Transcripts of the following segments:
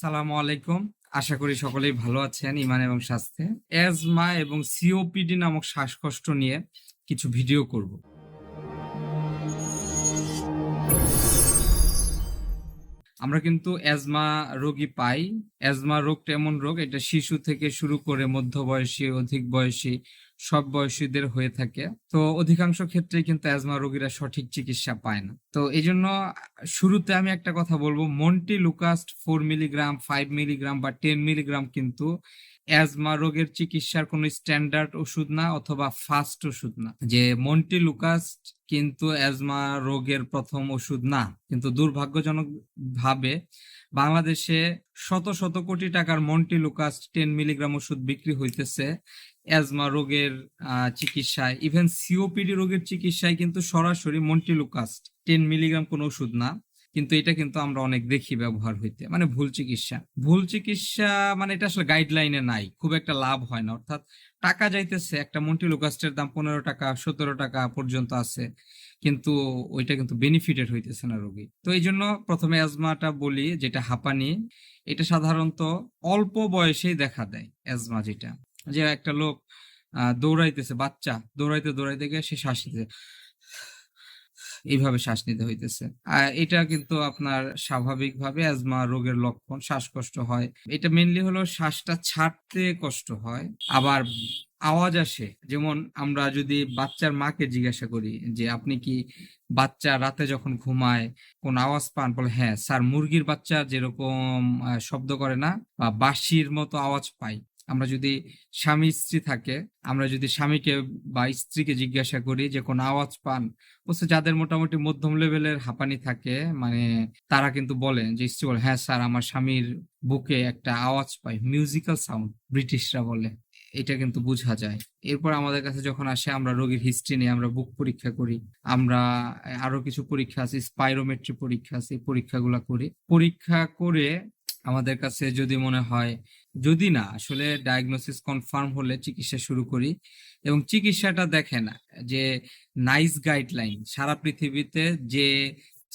আসসালামু আলাইকুম। আশা করি সকলেই ভালো আছেন ইমান এবং স্বাস্থ্যে। অ্যাজমা এবং সিওপিডি নামক শ্বাসকষ্ট নিয়ে কিছু ভিডিও করব। আমরা কিন্তু অ্যাজমা রোগী পাই। অ্যাজমা রোগটা এমন রোগ, এটা শিশু থেকে শুরু করে মধ্যবয়সী, অধিক বয়সী সব বয়সীদের হয়ে থাকে। তো অধিকাংশ ক্ষেত্রেই কিন্তু অ্যাজমা রোগীরা সঠিক চিকিৎসা পায় না। তো এইজন্য শুরুতে আমি একটা কথা বলবো, মন্টিলুকাস্ট 4 মিলিগ্রাম, 5 মিলিগ্রাম বা 10 মিলিগ্রাম কিন্তু অ্যাজমা রোগের চিকিৎসার কোনো স্ট্যান্ডার্ড ওষুধ না অথবা ফাস্ট ওষুধ না। যে মন্টিলুকাস্ট কিন্তু অ্যাজমা রোগের প্রথম ওষুধ না, কিন্তু দুর্ভাগ্যজনক ভাবে বাংলাদেশে শত শত কোটি টাকার মন্টিলুকাস্ট 10 মিলিগ্রাম ওষুধ বিক্রি হইতেছে অ্যাজমা রোগের চিকিৎসায়। ইভেন সিওপিডি রোগের চিকিৎসায় কিন্তু সরাসরি মন্টিলুকাস্ট 10 মিলিগ্রাম কোনো ওষুধ না, কিন্তু এটা কিন্তু আমরা অনেক দেখি ব্যবহার হইতে, মানে ভুল চিকিৎসা মানে এটা আসলে গাইডলাইনে নাই, খুব একটা লাভ হয় না। অর্থাৎ টাকা যাইতেছে, একটা মন্টিলুকাস্টের দাম 15 টাকা 17 টাকা পর্যন্ত আছে, কিন্তু ওইটা কিন্তু বেনিফিটেড হইতেছে না রোগী। তো এই জন্য প্রথমে অ্যাজমাটা বলি, যেটা হাঁপানি, এটা সাধারণত অল্প বয়সেই দেখা দেয়। অ্যাজমা যেটা, যে একটা লোক দৌড়াইতেছে, বাচ্চা দৌড়াইতে দৌড়াইতে গিয়ে সে শ্বাস নিতে, এইভাবে শ্বাস নিতে হইতেছে। এটা কিন্তু আপনার স্বাভাবিকভাবে অ্যাজমা রোগের লক্ষণ। শ্বাসকষ্ট হয়, এটা মেনলি হলো শ্বাসটা ছাড়তে কষ্ট হয়, আবার আওয়াজ আসে। যেমন আমরা যদি বাচ্চার মাকে জিজ্ঞাসা করি যে আপনি কি বাচ্চা রাতে যখন ঘুমায় কোন আওয়াজ পান, বলে হ্যাঁ স্যার, মুরগির বাচ্চা যেরকম শব্দ করে না, বা বাঁশির মতো আওয়াজ পাই। আমরা যদি স্বামী স্ত্রী থাকে, আমরা যদি স্বামীকে বা স্ত্রীকে জিজ্ঞাসা করি যে কোন আওয়াজ পান, বলছে যাদের মোটামুটি মধ্যম লেভেলের হাঁপানি থাকে, মানে তারা কিন্তু বলেন, যে স্ত্রী বলে হ্যাঁ স্যার, আমার স্বামীর বুকে একটা আওয়াজ পাই, মিউজিক্যাল সাউন্ড ব্রিটিশরা বলে। এটা কিন্তু বোঝা যায়। এরপর আমাদের কাছে যখন আসে, আমরা রোগীর হিস্ট্রি নিয়ে আমরা বুক পরীক্ষা করি, আমরা আরো কিছু পরীক্ষা আছে, স্পাইরোমেট্রি পরীক্ষা আছে, এই পরীক্ষাগুলো করি। পরীক্ষা করে আমাদের কাছে যদি মনে হয়, যদি না আসলে ডায়াগনোসিস কনফার্ম হলে চিকিৎসা শুরু করি। এবং চিকিৎসাটা দেখেন যে নাইস গাইডলাইন সারা পৃথিবীতে, যে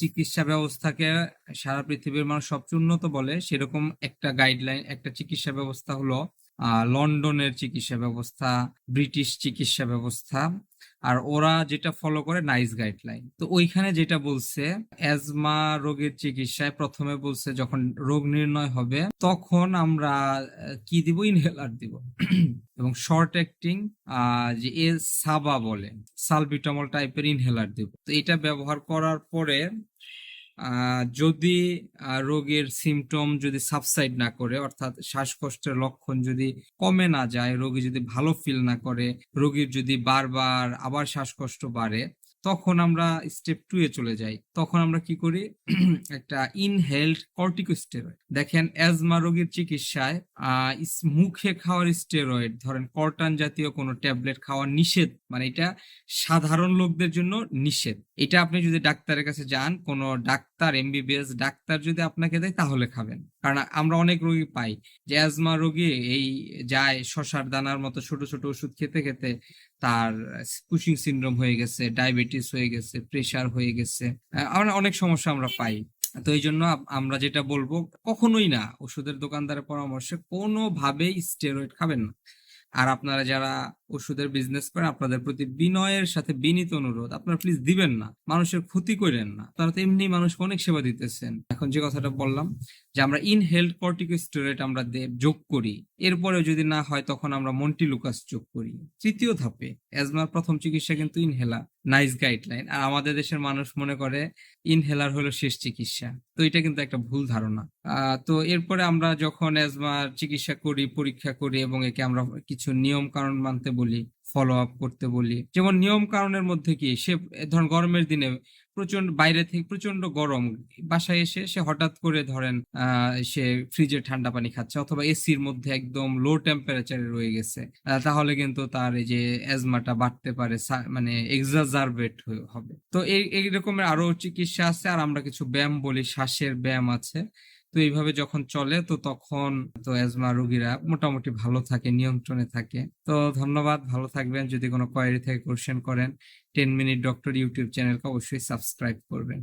চিকিৎসা ব্যবস্থাকে সারা পৃথিবীর মানুষ সবচেয়ে উন্নত বলে, সেরকম একটা গাইডলাইন, একটা চিকিৎসা ব্যবস্থা হলো লন্ডনের চিকিৎসা ব্যবস্থা, ব্রিটিশ চিকিৎসা ব্যবস্থা। আর ওরা যেটা ফলো করে নাইস গাইডলাইন। তো ওইখানে যেটা বলছে, অ্যাজমা রোগের চিকিৎসায় প্রথমে বলছে যখন রোগ নির্ণয় হবে তখন আমরা কি দিব, ইনহেলার দিব। এবং শর্ট অ্যাক্টিং যে সাবা বলে, সালবিটামল টাইপের ইনহেলার দিব। তো এটা ব্যবহার করার পরে যদি রোগের সিমটম যদি সাবসাইড না করে, অর্থাৎ শ্বাসকষ্টের লক্ষণ যদি কমে না যায়, রোগী যদি ভালো ফিল না করে, রোগীর যদি বারবার আবার শ্বাসকষ্ট বাড়ে, তখন আমরা স্টেপ 2 এ চলে যাই। তখন আমরা কি করি, একটা ইনহেলড কর্টিকোস্টেরয়েড। দেখেন অ্যাজমা রোগীর চিকিৎসায় মুখে খাওয়ার স্টেরয়েড, ধরেন কর্টান জাতীয় কোনো ট্যাবলেট খাওয়া নিষেধ, মানে এটা সাধারণ লোকদের জন্য নিষেধ। এটা আপনি যদি ডাক্তারের কাছে যান, কোনো ডাক্তার, এমবিবিএস ডাক্তার যদি আপনাকে দেয় তাহলে খাবেন। কারণ আমরা অনেক রোগী পাই যে অ্যাজমা রোগী এই যায় শসার দানার মতো ছোট ছোট ওষুধ খেতে খেতে তার কুশিং সিনড্রোম হয়ে গেছে, ডায়াবেটিস হয়ে গেছে, প্রেশার হয়ে গেছে, আমরা অনেক সমস্যা আমরা পাই। তো এই জন্য আমরা যেটা বলবো, কখনোই না ওষুধের দোকানদারের পরামর্শে কোনোভাবেই স্টেরয়েড খাবেন না। আর আপনারা যারা ওষুধের বিজনেস করেন, আপনাদের প্রতি বিনয়ের সাথে বিনীত অনুরোধ, আপনারা প্লিজ দিবেন না, মানুষের ক্ষতি করেন না। আপনারা তো এমনি মানুষকে অনেক সেবা দিতেছেন। এখন যে কথাটা বললাম, যে আমরা ইনহেলড কর্টিকোস্টেরয়েড আমরা যোগ করি, এরপরে যদি না হয় তখন আমরা মন্টিলুকাস যোগ করি। তৃতীয় ধাপে অ্যাজমার প্রথম চিকিৎসা কিন্তু ইনহেলার, নাইস গাইডলাইন। আর আমাদের দেশের মানুষ মনে করে ইনহেলার হলো শেষ চিকিৎসা। তো এটা কিন্তু একটা ভুল ধারণা। তো এরপরে আমরা যখন অ্যাজমার চিকিৎসা করি, পরীক্ষা করি, এবং একে আমরা কিছু নিয়ম কানুন মানতে বলি, ফলো আপ করতে বলি। যেমন নিয়ম কানুনের মধ্যে কি, সে ধরেন গরমের দিনে প্রচন্ড, বাইরে থেকে প্রচন্ড গরম, বাসায় এসে সে হঠাৎ করে ধরেন সে ফ্রিজের ঠান্ডা পানি খাচ্ছে, অথবা এসির মধ্যে একদম লো টেম্পারেচারে রয়ে গেছে, তাহলে কিন্তু তার এই যে অ্যাজমাটা বাড়তে পারে, মানে এক্সাজারবেট হবে। তো এই রকমের আরো চিকিৎসা আছে। আর আমরা কিছু ব্যায়াম বলি, শ্বাসের ব্যায়াম আছে। তো এইভাবে যখন চলে, তো তখন তো অ্যাজমা রোগীরা মোটামুটি ভালো থাকে, নিয়ন্ত্রণে থাকে। তো ধন্যবাদ, ভালো থাকবেন। যদি কোনো কোয়েরি থেকে কোশ্চেন করেন, 10 মিনিট ডক্টর ইউটিউব চ্যানেলকে অবশ্যই সাবস্ক্রাইব করবেন।